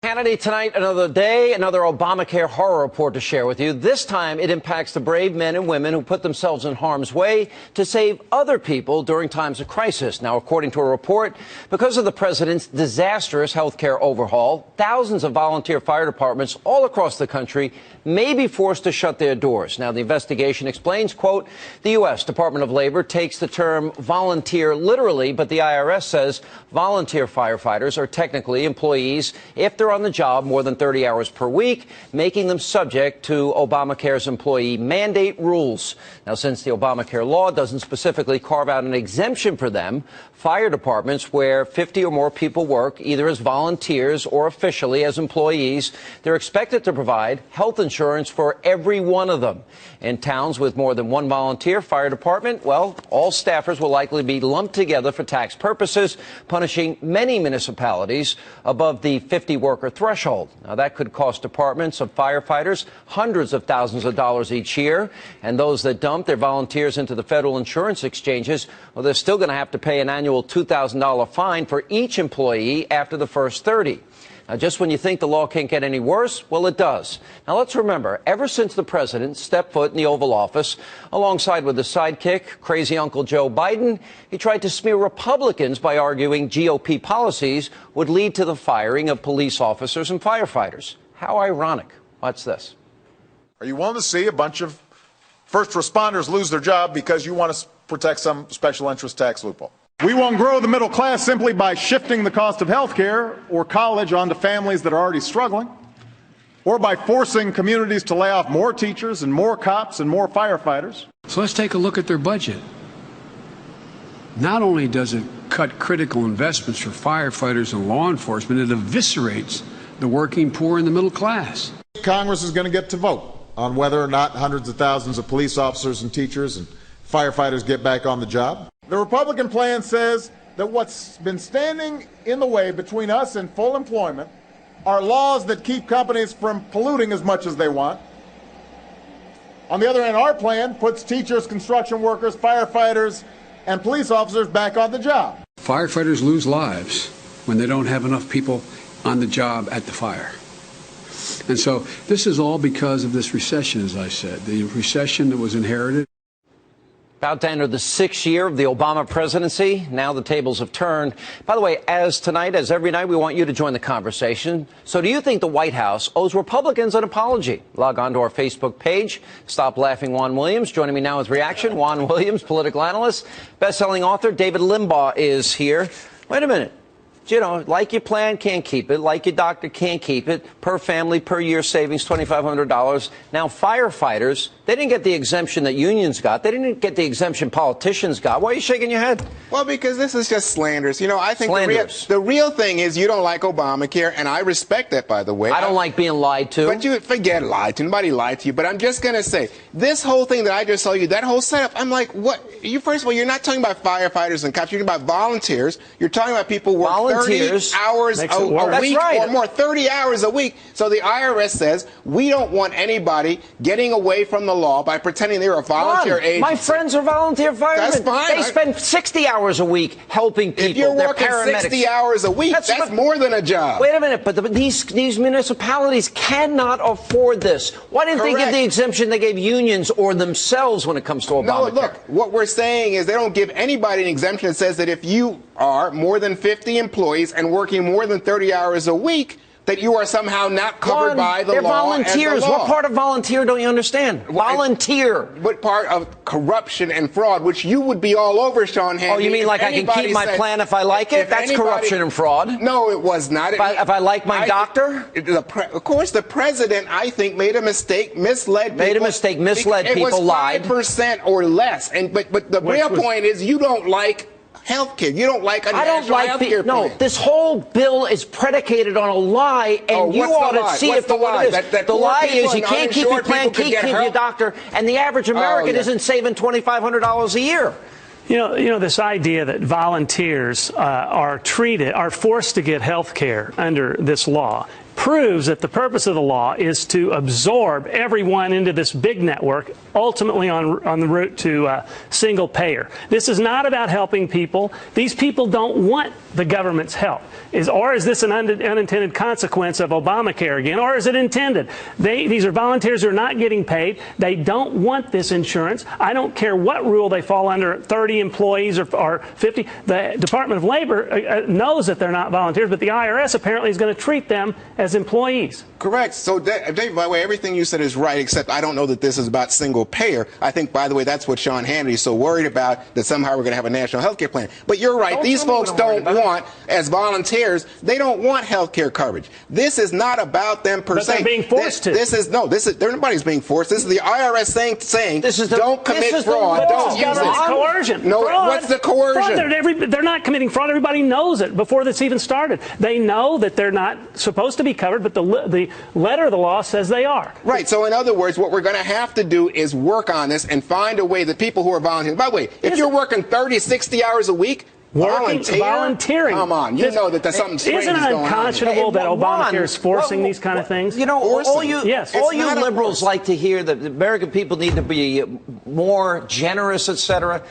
Hannity tonight, another day, another Obamacare horror report to share with you. This time, it impacts the brave men and women who put themselves in harm's way to save other people during times of crisis. Now, according to a report, because of the president's disastrous health care overhaul, thousands of volunteer fire departments all across the country may be forced to shut their doors. Now, the investigation explains, quote, the U.S. Department of Labor takes the term volunteer literally, but the IRS says volunteer firefighters are technically employees if they're on the job more than 30 hours per week, making them subject to Obamacare's employee mandate rules. Now, since the Obamacare law doesn't specifically carve out an exemption for them, fire departments where 50 or more people work, either as volunteers or officially as employees, they're expected to provide health insurance for every one of them. In towns with more than one volunteer fire department, well, all staffers will likely be lumped together for tax purposes, punishing many municipalities above the 50 worker threshold. Now, that could cost departments of firefighters hundreds of thousands of dollars each year. And those that dump their volunteers into the federal insurance exchanges, well, they're still going to have to pay an annual $2,000 fine for each employee after the first 30. Now, just when you think the law can't get any worse, well, it does. Now, let's remember, ever since the president stepped foot in the Oval Office, alongside with his sidekick, crazy Uncle Joe Biden, he tried to smear Republicans by arguing GOP policies would lead to the firing of police officers and firefighters. How ironic. Watch this. Are you willing to see a bunch of first responders lose their job because you want to protect some special interest tax loophole? We won't grow the middle class simply by shifting the cost of health care or college onto families that are already struggling, or by forcing communities to lay off more teachers and more cops and more firefighters. So let's take a look at their budget. Not only does it cut critical investments for firefighters and law enforcement, it eviscerates the working poor and the middle class. Congress is going to get to vote on whether or not hundreds of thousands of police officers and teachers and firefighters get back on the job. The Republican plan says that what's been standing in the way between us and full employment are laws that keep companies from polluting as much as they want. On the other hand, our plan puts teachers, construction workers, firefighters, and police officers back on the job. Firefighters lose lives when they don't have enough people on the job at the fire. And so this is all because of this recession, as I said, the recession that was inherited. About to enter the 6th year of the Obama presidency. Now the tables have turned. By the way, as every night, we want you to join the conversation. So do you think the White House owes Republicans an apology? Log on to our Facebook page. Stop Laughing Juan Williams. Joining me now with reaction, Juan Williams, political analyst, best-selling author. David Limbaugh is here. Wait a minute. You know, like your plan, can't keep it. Like your doctor, can't keep it. Per family, per year savings, $2,500. Now, firefighters, they didn't get the exemption that unions got. They didn't get the exemption politicians got. Why are you shaking your head? Well, because this is just slanderous. You know, I think the real thing is you don't like Obamacare, and I respect that, by the way. I don't like being lied to. But you forget lied to. Nobody lied to you. But I'm just going to say, this whole thing that I just told you, that whole setup, I'm like, what? First of all, you're not talking about firefighters and cops. You're talking about volunteers. You're talking about people who work 30 hours a week or more, 30 hours a week. So the IRS says we don't want anybody getting away from the law by pretending they're a volunteer agency. My friends are volunteer firemen. That's fine. They spend 60 hours a week helping people. If you're working 60 hours a week, that's more than a job. Wait a minute, but these municipalities cannot afford this. Why didn't they give the exemption they gave unions or themselves when it comes to Obamacare? No, look, what we're saying is they don't give anybody an exemption that says that if you are more than 50 employees and working more than 30 hours a week, that you are somehow not covered by the law. They're volunteers. What part of volunteer don't you understand? Volunteer. What part of corruption and fraud, which you would be all over, Sean Hannity? Oh, you mean like I can keep my plan if I like it? That's corruption and fraud. No, it was not. If I like my doctor? Of course, the president, I think, made a mistake, misled people. Made a mistake, misled people, lied. It was 5% or less. But the real point is you don't like health care. You don't like a national health care plan. No, this whole bill is predicated on a lie, and you ought to see it for what it is. The lie is you can't keep your plan, can't keep your doctor, and the average American isn't saving $2,500 a year. You know, this idea that volunteers are forced to get health care under this law proves that the purpose of the law is to absorb everyone into this big network, ultimately on the route to single payer. This is not about helping people. These people don't want the government's help? Or is this an unintended consequence of Obamacare again? Or is it intended? These are volunteers who are not getting paid. They don't want this insurance. I don't care what rule they fall under, 30 employees or 50. The Department of Labor knows that they're not volunteers, but the IRS apparently is going to treat them as employees. Correct. So, Dave, by the way, everything you said is right, except I don't know that this is about single payer. I think, by the way, that's what Sean Hannity is so worried about, that somehow we're going to have a national health care plan. But you're right. These folks don't want, as volunteers, they don't want health care coverage. This is not about them per se. But they're being forced to. Nobody's being forced. This is the IRS saying don't commit fraud. Don't use it. Coercion. No, fraud. What's the coercion? Fraud, they're not committing fraud. Everybody knows it before this even started. They know that they're not supposed to be covered, but the letter of the law says they are. Right. So in other words, what we're going to have to do is work on this and find a way that people who are volunteering. By the way, if you're working 30, 60 hours a week, volunteering. Come on, you know that there's something strange going on. Isn't it unconscionable that Obamacare is forcing these kind of things? You know, all you liberals like to hear that the American people need to be more generous, etc.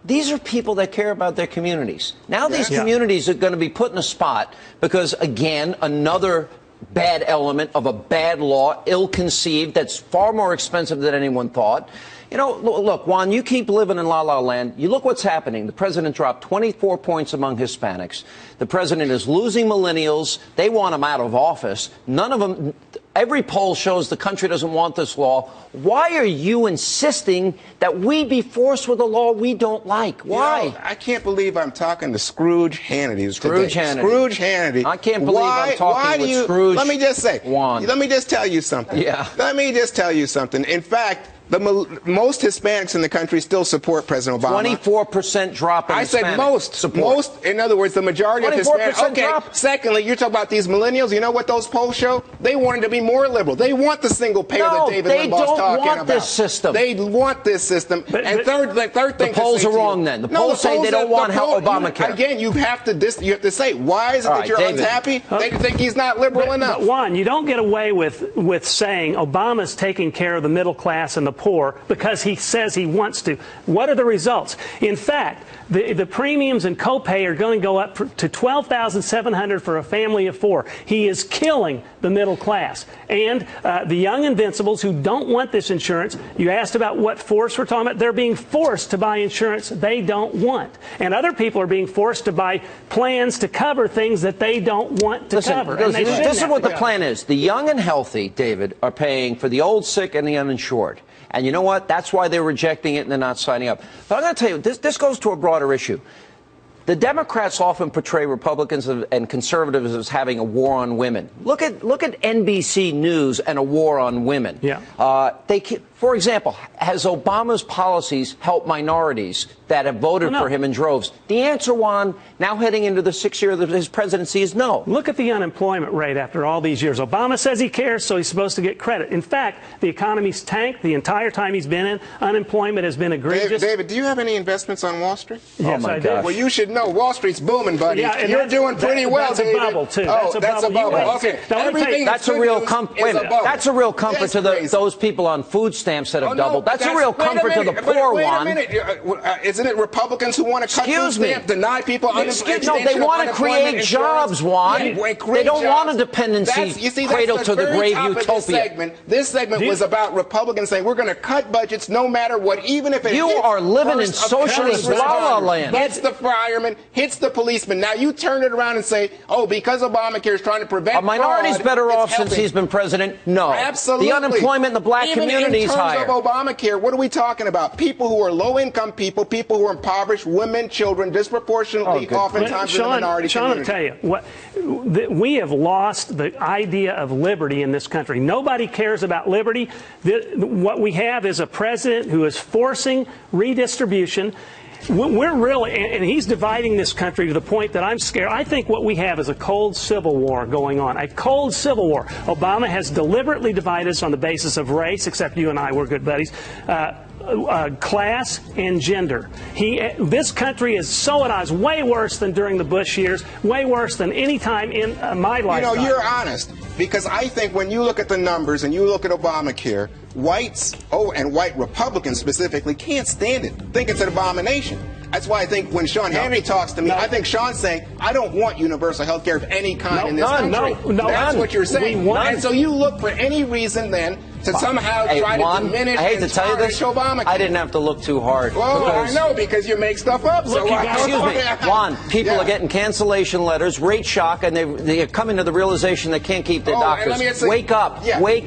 These are people that care about their communities. Now these communities are going to be put in a spot because, again, another bad element of a bad law, ill-conceived, that's far more expensive than anyone thought. You know, look, Juan, you keep living in la-la land. You look what's happening. The president dropped 24 points among Hispanics. The president is losing millennials. They want him out of office. None of them. Every poll shows the country doesn't want this law. Why are you insisting that we be forced with a law we don't like? Why? You know, I can't believe I'm talking to Scrooge Hannity. Scrooge Hannity. I can't believe I'm talking with Scrooge. Let me just say, Juan. Let me just tell you something. Yeah. Let me just tell you something. In fact, most Hispanics in the country still support President Obama. 24% drop in I said Hispanic most. support. Most, in other words, the majority of Hispanics. Okay. Drop. Secondly, you're talking about these millennials. You know what those polls show? They wanted to be more liberal. They want the single payer that David Limbaugh's talking about. They don't want this system. They want this system. And third thing, the polls are wrong. Then the polls say they don't want Obamacare. Again, you have to say why is it that you're unhappy? They think he's not liberal enough. But Juan, you don't get away with saying Obama's taking care of the middle class and the poor because he says he wants to. What are the results? In fact, the premiums and copay are going to go up to $12,700 for a family of four. He is killing the middle class. And the young invincibles who don't want this insurance, you asked about what force we're talking about. They're being forced to buy insurance they don't want. And other people are being forced to buy plans to cover things that they don't want to cover. This is what the plan is. The young and healthy, David, are paying for the old, sick, and the uninsured. And you know what? That's why they're rejecting it and they're not signing up. But I'm going to tell you, this goes to a broader issue. The Democrats often portray Republicans and conservatives as having a war on women. Look at NBC News and a war on women. Yeah. For example, has Obama's policies helped minorities that have voted for him in droves? The answer, Juan, now heading into the 6th year of his presidency, is no. Look at the unemployment rate after all these years. Obama says he cares, so he's supposed to get credit. In fact, the economy's tanked the entire time he's been in. Unemployment has been egregious. David, do you have any investments on Wall Street? Yes, I do. Well, you should know Wall Street's booming, buddy. Yeah, and you're doing pretty well, that's David. That's a bubble, too. Oh, that's a bubble. Okay. That's a real comfort. Wait a minute. That's a real comfort to those people on food stamps that have doubled. That's a real comfort to the poor one. Wait a minute. Isn't it Republicans who want to cut food stamps, deny people unemployment? No, they want to create jobs, Juan. They don't want a dependency cradle to the grave utopia. This segment was about Republicans saying we're going to cut budgets no matter what, even if it You are living in socialist la-la land. Hits the fireman, hits the policeman. Now you turn it around and say, oh, because Obamacare is trying to prevent Are minorities fraud, better off since he's been president? No. Absolutely. The unemployment in the black community is higher. In terms of Obamacare, what are we talking about? People who are low-income people who are impoverished, women, children, disproportionately oftentimes in the minority community. Sean, I'll tell you, we have lost the idea of liberty in this country. Nobody cares about liberty. What we have is a president who is forcing redistribution. We're really, and he's dividing this country to the point that I'm scared. I think what we have is a cold civil war going on, a cold civil war. Obama has deliberately divided us on the basis of race, except you and I, we're good buddies, class and gender. This country is so at odds, way worse than during the Bush years, way worse than any time in my lifetime. You know, you're honest, because I think when you look at the numbers and you look at Obamacare, whites, and white Republicans specifically, can't stand it. Think it's an abomination. That's why I think when Sean Hannity talks to me, I think Sean's saying, I don't want universal health care of any kind in this country. That's what you're saying. And so you look for any reason then to somehow try to diminish I hate to tell you this, Obamacare. I didn't have to look too hard. Well, I know, because you make stuff up. Look, Excuse me, Juan, people are getting cancellation letters, rate shock, and they're coming to the realization they can't keep their doctors. Wake up. Wake